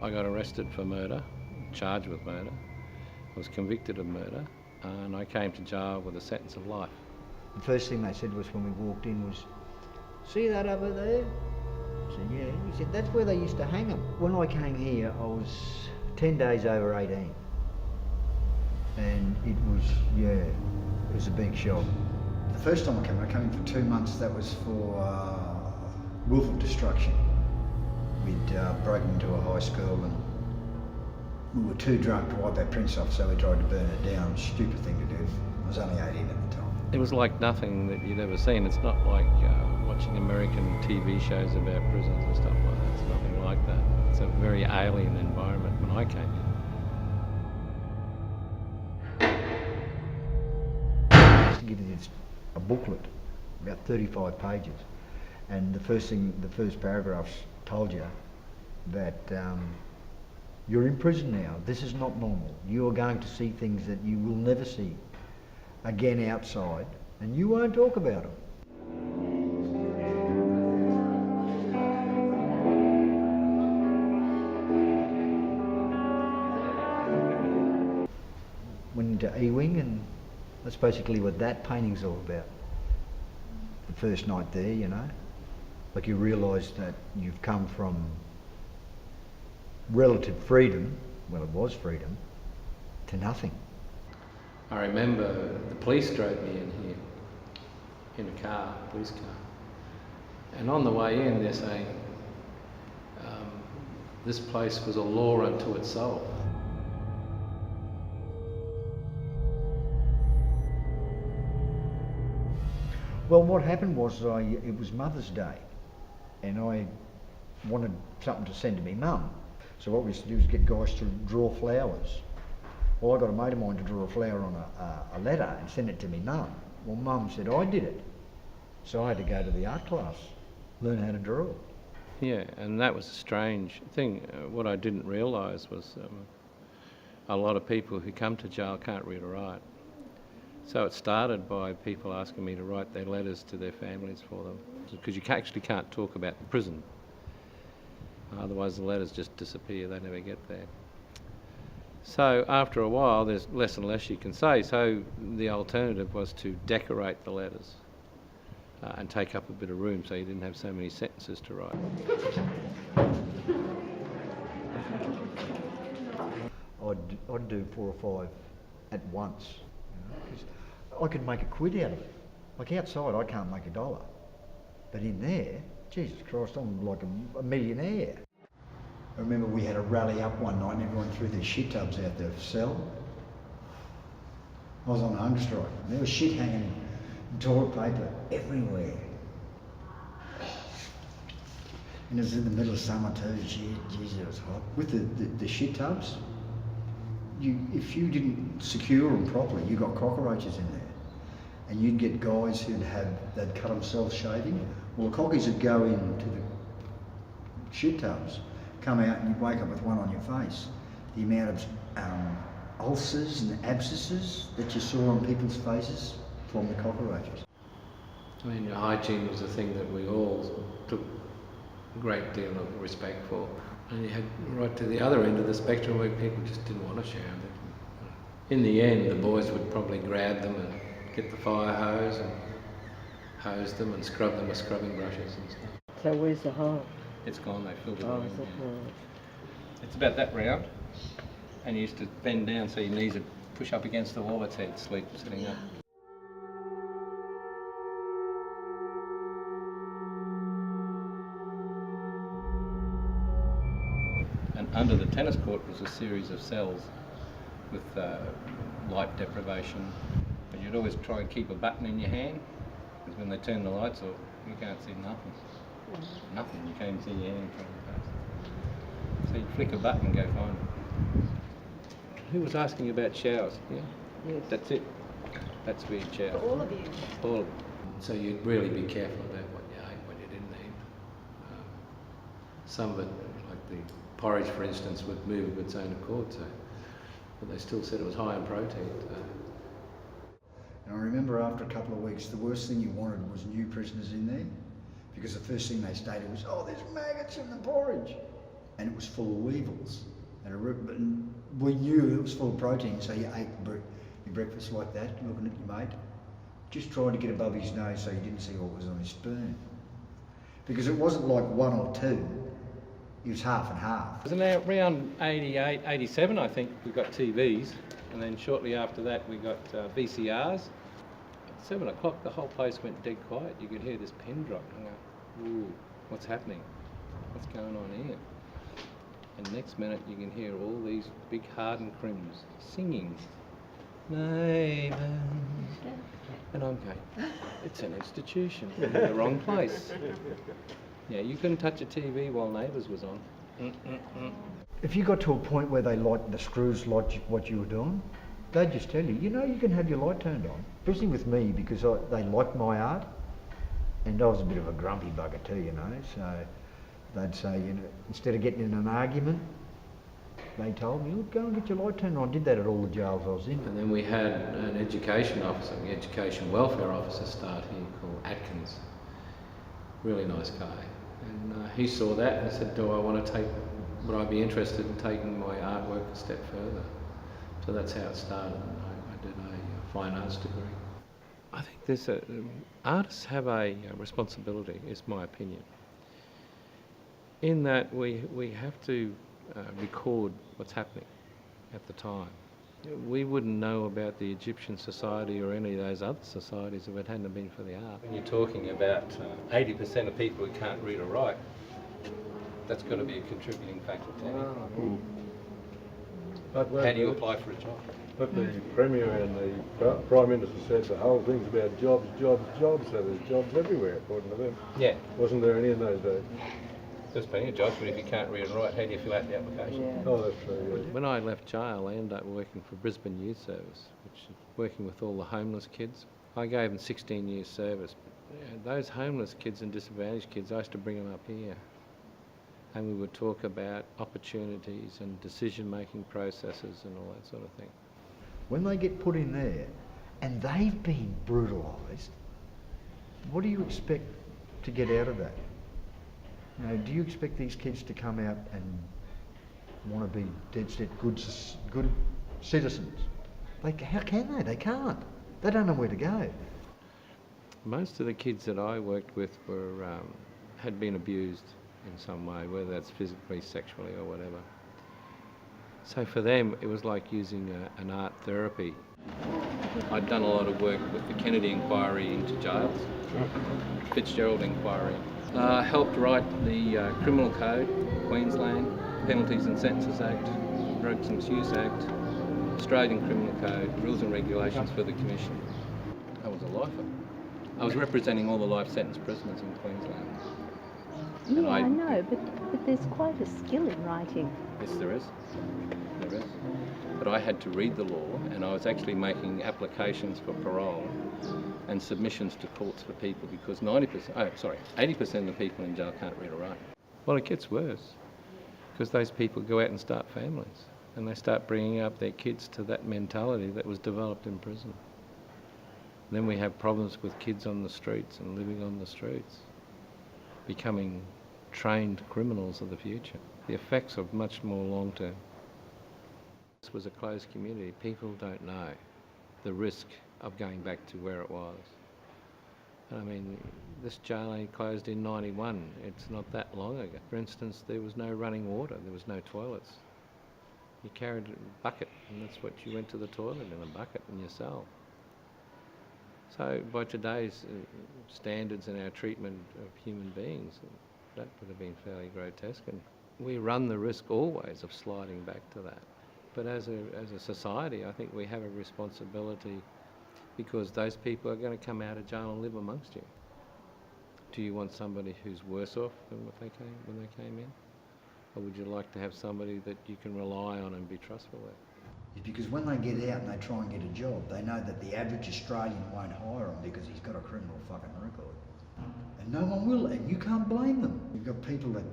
I got arrested for murder, charged with murder. I was convicted of murder, and I came to jail with a sentence of life. The first thing they said to us when we walked in was, "See that over there?" I said, "Yeah." He said, "That's where they used to hang them." When I came here, I was 10 days over 18. And it was a big shock. The first time I came in for 2 months. That was for willful destruction. We'd broken into a high school and we were too drunk to wipe our prints off, so we tried to burn it down. Stupid thing to do. I was only 18 at the time. It was like nothing that you'd ever seen. It's not like watching American TV shows about prisons and stuff like that. It's nothing like that. It's a very alien environment when I came in. Give you a booklet, about 35 pages, and the first paragraphs told you that you're in prison now. This is not normal. You are going to see things that you will never see again outside, and you won't talk about them. Went into E-wing, and that's basically what that painting's all about. The first night there, you know, like you realise that you've come from relative freedom, well it was freedom, to nothing. I remember the police drove me in here, in a car, a police car. And on the way in, they're saying, this place was a law unto itself. Well, what happened was it was Mother's Day, and I wanted something to send to me mum. So what we used to do is get guys to draw flowers. Well, I got a mate of mine to draw a flower on a letter and send it to me mum. Well, mum said I did it. So I had to go to the art class, learn how to draw. Yeah, and that was a strange thing. What I didn't realise was a lot of people who come to jail can't read or write. So it started by people asking me to write their letters to their families for them, because you actually can't talk about the prison. Otherwise the letters just disappear, they never get there. So after a while there's less and less you can say, so the alternative was to decorate the letters and take up a bit of room so you didn't have so many sentences to write. I'd do 4 or 5 at once. Because I could make a quid out of it. Like outside I can't make $1. But in there, Jesus Christ, I'm like a millionaire. I remember we had a rally up one night and everyone threw their shit tubs out the cell. I was on a hunger strike and there was shit hanging in toilet paper everywhere. And it was in the middle of summer too. Jeez, it was hot. With the shit tubs, if you didn't secure them properly, you got cockroaches in there. And you'd get guys they'd cut themselves shaving. Well, the cockies would go into the shit tubs, come out and you'd wake up with one on your face. The amount of ulcers and abscesses that you saw on people's faces from the cockroaches. I mean, hygiene was a thing that we all took a great deal of respect for. And you had right to the other end of the spectrum where people just didn't want to shower. In the end, the boys would probably grab them and get the fire hose and hose them and scrub them with scrubbing brushes and stuff. So where's the hole? It's gone, they filled it Oh, in. is it? It's about that round, and you used to bend down so your knees would push up against the wall. That's how you'd sleep sitting up. And under the tennis court was a series of cells with light deprivation. But you'd always try and keep a button in your hand, because when they turn the lights off, you can't see nothing. Nothing, you can't even see your hand from the face. So you'd flick a button and go find it. Who was asking about showers? Yeah? Yes. That's it. That's where you shower. All of you? All of them. So you'd really be careful about what you ate, what you didn't eat. Some of it, like the porridge for instance, would move of its own accord, so, but they still said it was high in protein. And I remember after a couple of weeks, the worst thing you wanted was new prisoners in there, because the first thing they stated was, "Oh, there's maggots in the porridge." and it was full of weevils. And we knew it was full of protein, so you ate your breakfast like that, looking at your mate, just trying to get above his nose so you didn't see what was on his spoon. Because it wasn't like 1 or 2, it was half and half. And now around 88, 87 I think we got TVs, and then shortly after that we got VCRs. At 7 o'clock the whole place went dead quiet. You could hear this pen drop and go, ooh, what's happening? What's going on here? And next minute you can hear all these big hardened crims singing, neighbours. And I'm going, it's an institution, in the wrong place. Yeah, you couldn't touch a TV while Neighbours was on. If you got to a point where they liked the screws like what you were doing, they'd just tell you, you know, you can have your light turned on. Especially with me, because they liked my art, and I was a bit of a grumpy bugger too, you know, so they'd say, you know, instead of getting in an argument, they told me, look, go and get your light turned on. I did that at all the jails I was in. And then we had an education officer, the education welfare officer start here called Atkins. Really nice guy. And he saw that and said, would I be interested in taking my artwork a step further? So that's how it started. I did a fine arts degree. I think artists have a responsibility, is my opinion, in that we have to record what's happening at the time. We wouldn't know about the Egyptian society or any of those other societies if it hadn't been for the art. When you're talking about 80% of people who can't read or write, that's got to be a contributing factor to anything. How do you apply for a job? But the Premier and the Prime Minister said the whole thing's about jobs, jobs, jobs, so there's jobs everywhere, according to them. Yeah. Wasn't there any in those days? There's plenty of jobs, but if you can't read and write, how do you fill out the application? Yeah. Oh, that's true, yeah. When I left jail, I ended up working for Brisbane Youth Service, which is working with all the homeless kids. I gave them 16 years service. Those homeless kids and disadvantaged kids, I used to bring them up here. And we would talk about opportunities and decision-making processes and all that sort of thing. When they get put in there and they've been brutalised, what do you expect to get out of that? You know, do you expect these kids to come out and want to be dead set good citizens? How can they? They can't. They don't know where to go. Most of the kids that I worked with had been abused in some way, whether that's physically, sexually or whatever. So for them it was like using an art therapy. I'd done a lot of work with the Kennedy inquiry into jails, Fitzgerald inquiry. Helped write the Criminal Code, Queensland, Penalties and Sentences Act, Drugs and Misuse Act, Australian Criminal Code, Rules and Regulations for the Commission. I was a lifer. I was representing all the life sentence prisoners in Queensland. Yeah, I know, but there's quite a skill in writing. Yes, there is. There is. But I had to read the law, and I was actually making applications for parole and submissions to courts for people because 80% of the people in jail can't read or write. Well, it gets worse because those people go out and start families and they start bringing up their kids to that mentality that was developed in prison. Then we have problems with kids on the streets and living on the streets, becoming trained criminals of the future. The effects are much more long-term. This was a closed community. People don't know the risk of going back to where it was. I mean, this jail only closed in 91. It's not that long ago. For instance, there was no running water. There was no toilets. You carried a bucket, and that's what you went to the toilet in, a bucket in your cell. So by today's standards and our treatment of human beings, that would have been fairly grotesque. And we run the risk always of sliding back to that. But as a society, I think we have a responsibility because those people are going to come out of jail and live amongst you. Do you want somebody who's worse off than when they came in? Or would you like to have somebody that you can rely on and be trustful with? It's because when they get out and they try and get a job, they know that the average Australian won't hire him because he's got a criminal fucking record. And no one will, and you can't blame them. You've got people that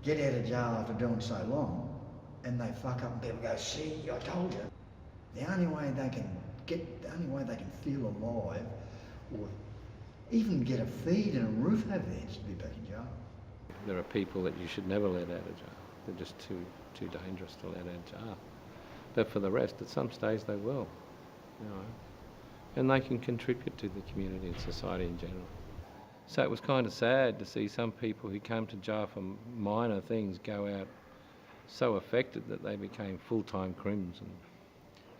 get out of jail after doing so long, and they fuck up and people go, see, I told you. The only way they can feel alive or even get a feed and a roof over their heads to be back in jail. There are people that you should never let out of jail. They're just too dangerous to let out of jail. But for the rest, at some stage they will, you know, and they can contribute to the community and society in general. So it was kind of sad to see some people who came to jail for minor things go out so affected that they became full-time crims.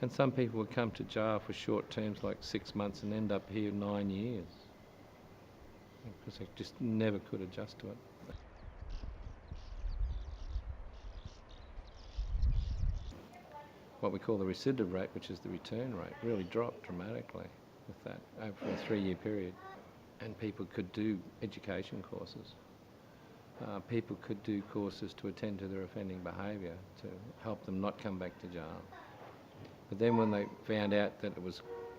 And some people would come to jail for short terms like 6 months and end up here 9 years because they just never could adjust to it. What we call the recidiv rate, which is the return rate, really dropped dramatically with that over a 3-year period. And people could do education courses. People could do courses to attend to their offending behaviour to help them not come back to jail. But then when they found out that it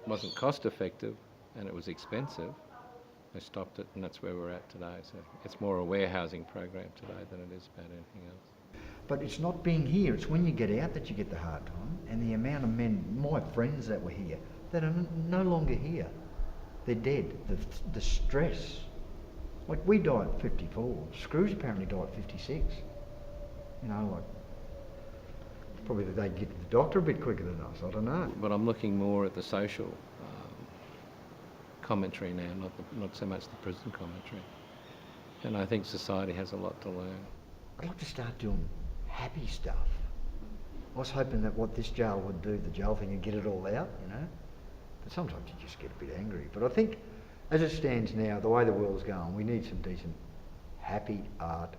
wasn't cost effective and it was expensive, they stopped it, and that's where we're at today. So it's more a warehousing program today than it is about anything else. But it's not being here, it's when you get out that you get the hard time. And the amount of men, my friends that were here, that are no longer here. They're dead. The stress. Like, we died at 54. Screws apparently died at 56. You know, like, probably they get to the doctor a bit quicker than us, I don't know. But I'm looking more at the social commentary now, not so much the prison commentary. And I think society has a lot to learn. I'd like to start doing happy stuff. I was hoping that what this jail would do, the jail thing, and get it all out, you know. But sometimes you just get a bit angry. But I think, as it stands now, the way the world's going, we need some decent, happy art